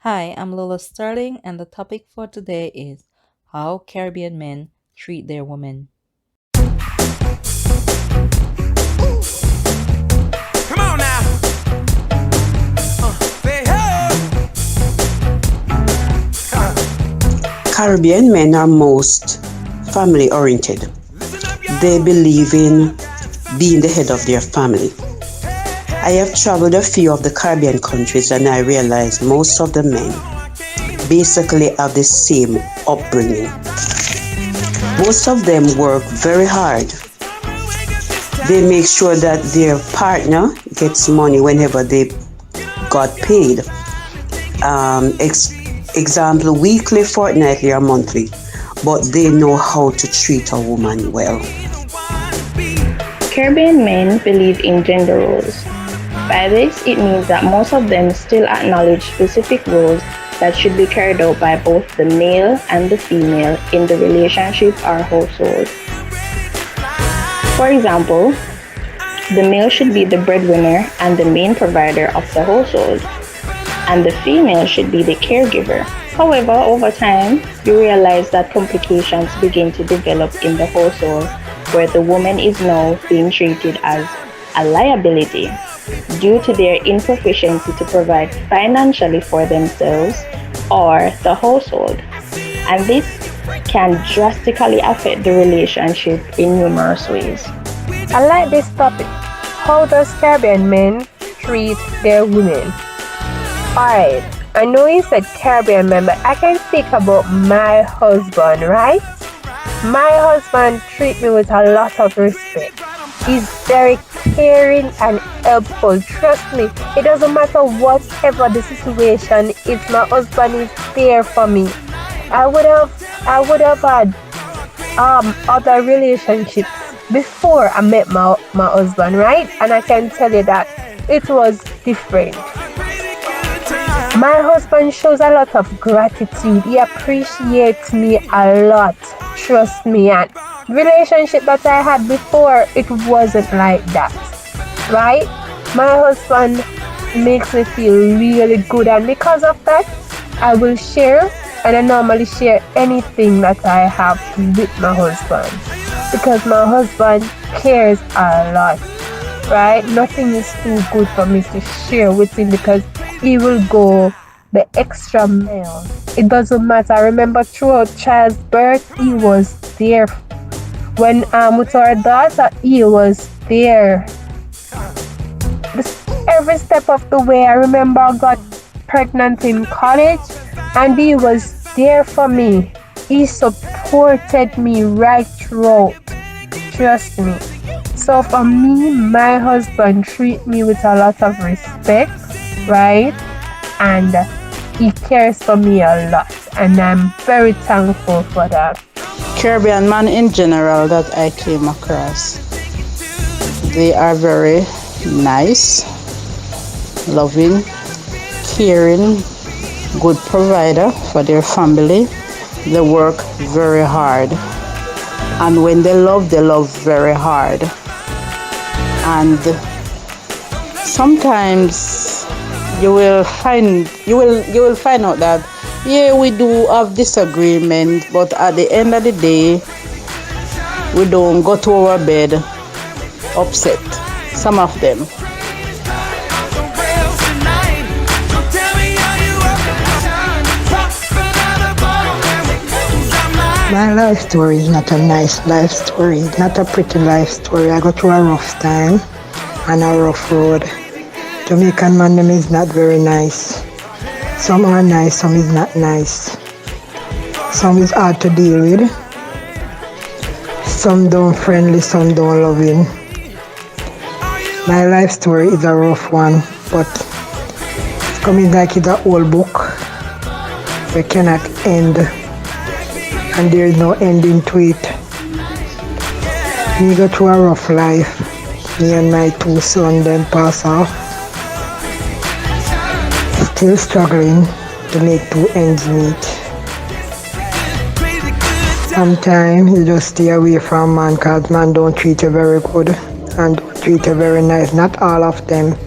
Hi, I'm Lola Sterling, and the topic for today is how Caribbean men treat their women. Come on now. Say hey. Caribbean men are most family oriented. Listen up, They y'all. believe in being the head of their family. I have traveled a few of the Caribbean countries and I realize most of the men basically have the same upbringing. Most of them work very hard. They make sure that their partner gets money whenever they got paid. Example, weekly, fortnightly, or monthly. But they know how to treat a woman well. Caribbean men believe in gender roles. By this, it means that most of them still acknowledge specific roles that should be carried out by both the male and the female in the relationship or household. For example, the male should be the breadwinner and the main provider of the household, and the female should be the caregiver. However, over time, you realize that complications begin to develop in the household where the woman is now being treated as a liability due to their insufficiency to provide financially for themselves or the household. And this can drastically affect the relationship in numerous ways. I like this topic. How does Caribbean men treat their women? Alright, I know you said Caribbean men, but I can speak about my husband, right? My husband treats me with a lot of respect. He's very caring and helpful. Trust me, it doesn't matter whatever the situation is, my husband is there for me. I would have had other relationships before I met my husband, right? And I can tell you that it was different. My husband shows a lot of gratitude. He appreciates me a lot. Trust me. And relationship that I had before, it wasn't like that. Right? My husband makes me feel really good, and because of that, I will share, and I normally share anything that I have with my husband. Because my husband cares a lot. Right? Nothing is too good for me to share with him because he will go the extra mile. It doesn't matter. I remember throughout child's birth, he was there. When with our daughter, he was there. Every step of the way. I remember I got pregnant in college and he was there for me. He supported me right throughout. Trust me. So for me, my husband treats me with a lot of respect, right? And he cares for me a lot, and I'm very thankful for that. Caribbean man in general that I came across, they are very nice, loving, caring, good provider for their family. They work very hard, and when they love very hard. And sometimes you will find out that we do have disagreement, but at the end of the day we don't go to our bed upset. Some of them. My life story is not a nice life story, not a pretty life story. I go through a rough time and a rough road. Jamaican man them is not very nice. Some are nice, some is not nice. Some is hard to deal with. Some don't friendly, some don't loving. My life story is a rough one, but it's coming like it's an old book. We cannot end. And there is no ending to it. We go through a rough life. Me and my two sons then pass off. Still struggling to make two ends meet. Sometimes you just stay away from man because man don't treat you very good and don't treat you very nice. Not all of them.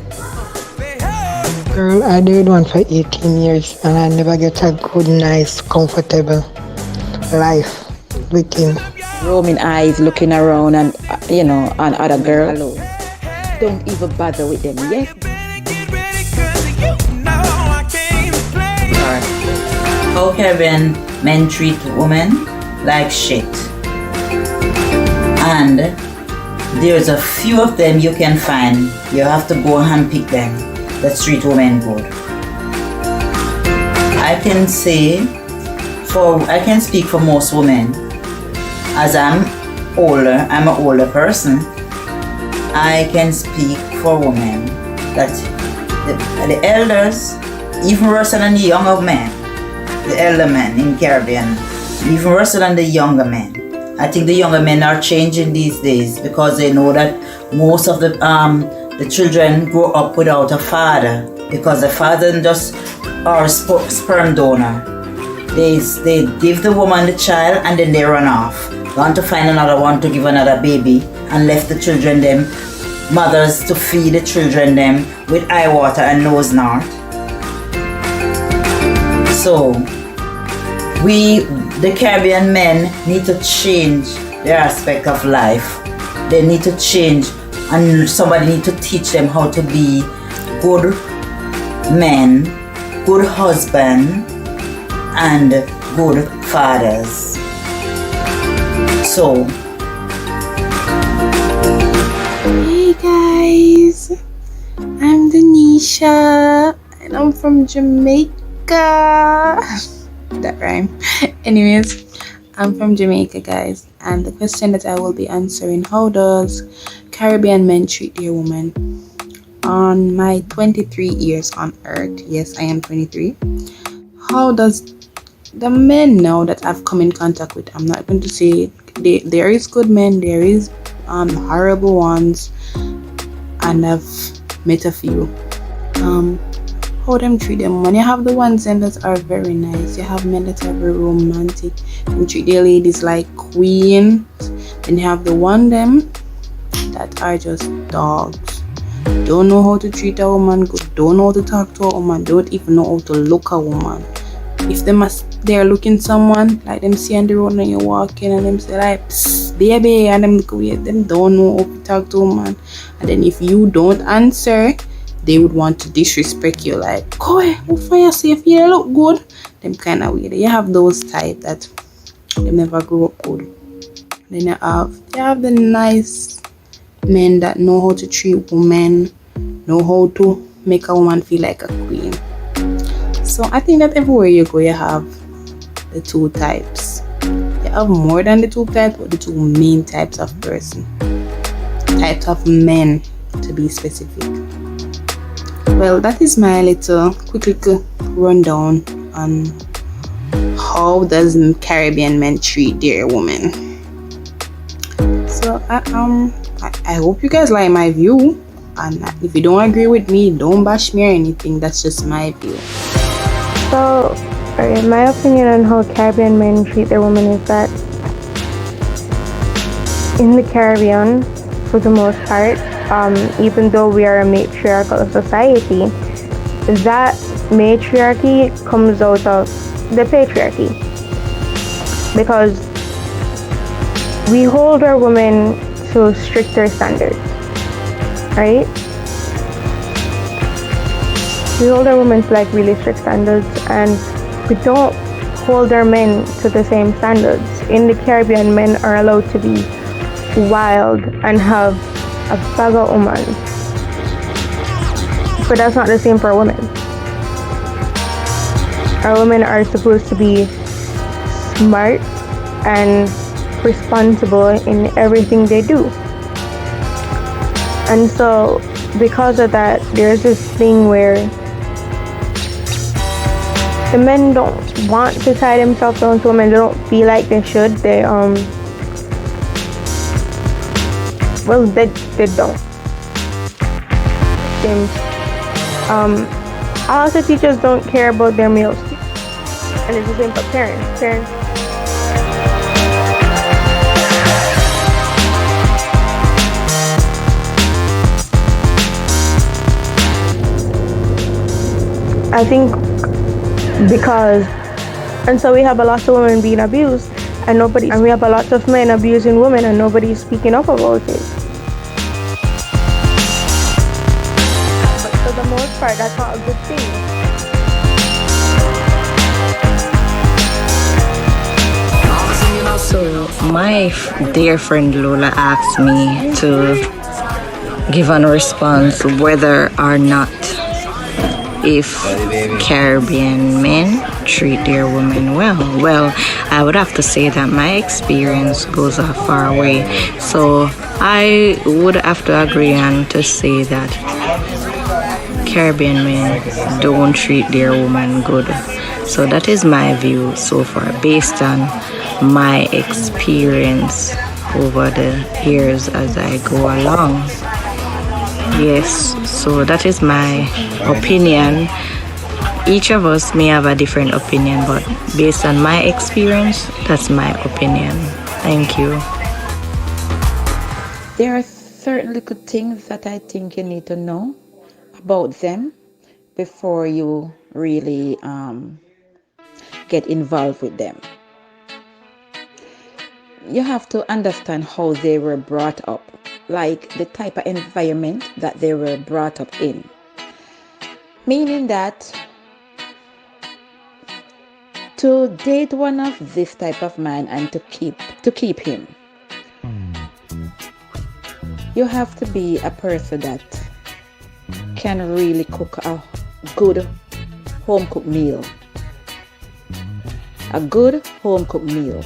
Girl, I did one for 18 years and I never get a good, nice, comfortable life with him. Roaming eyes, looking around and, on other girls alone. Don't even bother with them, yes? Alright. How Caribbean men treat women like shit. And there's a few of them you can find. You have to go and pick them that treat women good. I can speak for most women. As I'm an older person, I can speak for women that the elders, even worse than the younger men, the elder men in Caribbean, even worse than the younger men. I think the younger men are changing these days because they know that most of the children grow up without a father because the father just are a sperm donor. They give the woman the child and then they run off. Want to find another one to give another baby and left the children them, mothers to feed the children them with eye water and nose knot. So the Caribbean men need to change their aspect of life. They need to change and somebody need to teach them how to be good men, good husband, and good fathers. So, hey guys, I'm Denisha and I'm from Jamaica. That rhyme. Anyways, I'm from Jamaica, guys, and the question that I will be answering: how does Caribbean men treat their women? On my 23 years on earth, yes, I am 23. How does the men now that I've come in contact with, I'm not going to say there is good men, there is horrible ones, and I've met a few. How them treat them? When you have the ones then that are very nice, you have men that are very romantic and treat their ladies like queens. Then you have the one them that are just dogs. Don't know how to treat a woman good, don't know how to talk to a woman, don't even know how to look a woman. If they're looking someone, like them see on the road and you walk in and them say like, psst, baby, and them look away, them don't know how to talk to a woman. And then if you don't answer, they would want to disrespect you, like, go away, what for you say if you look good? Them kind of weird. You have those type that they never grow up good. Then you have the nice men that know how to treat women, know how to make a woman feel like a queen. So I think that everywhere you go, you have the two types. You have more than the two types, but the two main types of person. Types of men, to be specific. Well, that is my little quick rundown on how does Caribbean men treat their women. So I hope you guys like my view, and if you don't agree with me, don't bash me or anything. That's just my view. So, my opinion on how Caribbean men treat their women is that in the Caribbean, for the most part, even though we are a matriarchal society, that matriarchy comes out of the patriarchy, because we hold our women to stricter standards, right? We hold our women to like really strict standards, and we don't hold our men to the same standards. In the Caribbean, men are allowed to be wild and have a bag of women, but that's not the same for women. Our women are supposed to be smart and responsible in everything they do. And so because of that, there's this thing where the men don't want to tie themselves down to women. They don't feel like they should. They don't. Also, teachers don't care about their male students, and it's the same for parents. I think because, and so we have a lot of women being abused and we have a lot of men abusing women and nobody's speaking up about it. But for the most part, that's not a good thing. So my dear friend Lola asked me to give a response whether or not if Caribbean men treat their women well. Well, I would have to say that my experience goes a far way. So I would have to agree and to say that Caribbean men don't treat their women good. So that is my view so far, based on my experience over the years as I go along. Yes, so that is my opinion. Each of us may have a different opinion, but based on my experience, that's my opinion. Thank you. There are certain little things that I think you need to know about them before you really get involved with them. You have to understand how they were brought up, like the type of environment that they were brought up in. Meaning that to date one of this type of man and to keep him, you have to be a person that can really cook a good home cooked meal. A good home cooked meal.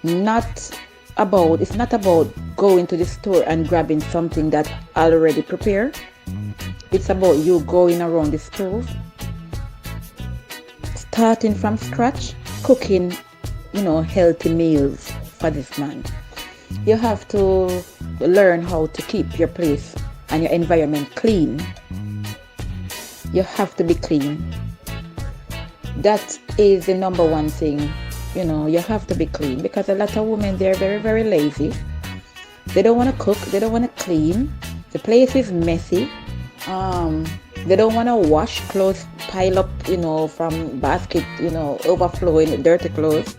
It's not about going to the store and grabbing something that already prepared. It's about you going around the stove, starting from scratch, cooking, healthy meals for this man. You have to learn how to keep your place and your environment clean. You have to be clean. That is the number one thing. You have to be clean, because a lot of women, they're very, very lazy. They don't want to cook. They don't want to clean. The place is messy. They don't want to wash clothes, pile up, from basket, overflowing with dirty clothes.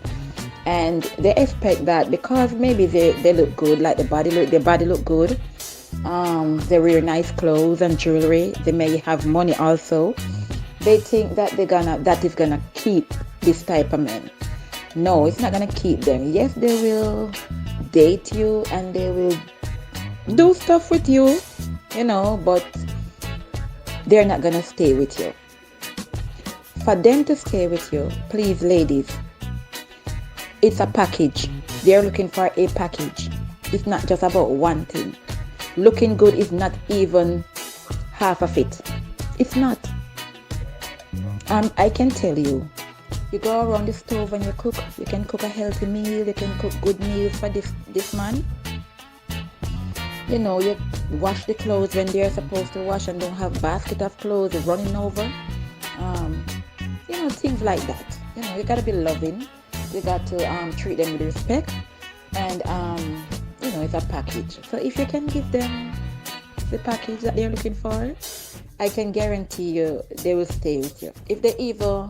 And they expect that because maybe they look good, like their body look good. They wear nice clothes and jewelry. They may have money also. They think that that is gonna keep this type of men. No, it's not gonna keep them. Yes, they will date you and they will do stuff with you, but they're not gonna stay with you. For them to stay with you, please, ladies, it's a package. They're looking for a package. It's not just about one thing. Looking good is not even half of it. It's not. I can tell you. You go around the stove and you cook. You can cook a healthy meal. You can cook good meals for this man. You wash the clothes when they're supposed to wash and don't have basket of clothes running over. Things like that. You gotta be loving. You got to treat them with respect. And, it's a package. So if you can give them the package that they're looking for, I can guarantee you they will stay with you. If they either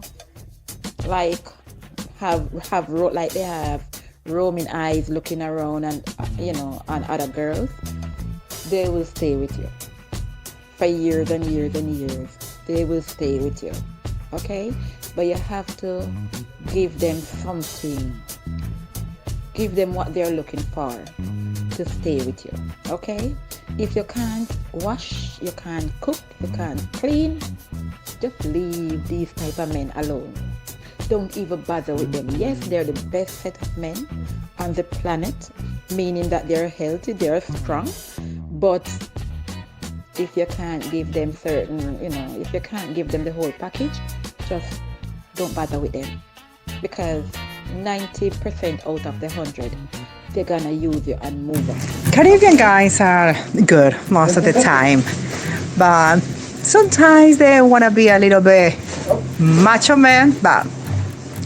they have roaming eyes looking around and on other girls, they will stay with you for years and years and years. They will stay with you, okay? But you have to give them something. Give them what they're looking for to stay with you, okay? If you can't wash, you can't cook, you can't clean, just leave these type of men alone. Don't even bother with them. Yes, they're the best set of men on the planet, meaning that they're healthy, they're strong. But if you can't give them if you can't give them the whole package, just don't bother with them. Because 90% out of the 100, they're gonna use you and move on. Caribbean guys are good most of the time, but sometimes they want to be a little bit macho man, but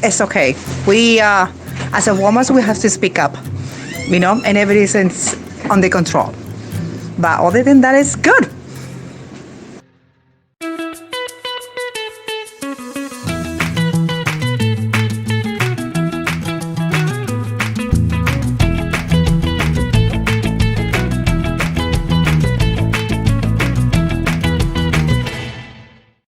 it's okay. We, as a woman, we have to speak up, and everything's under control. But other than that, it's good.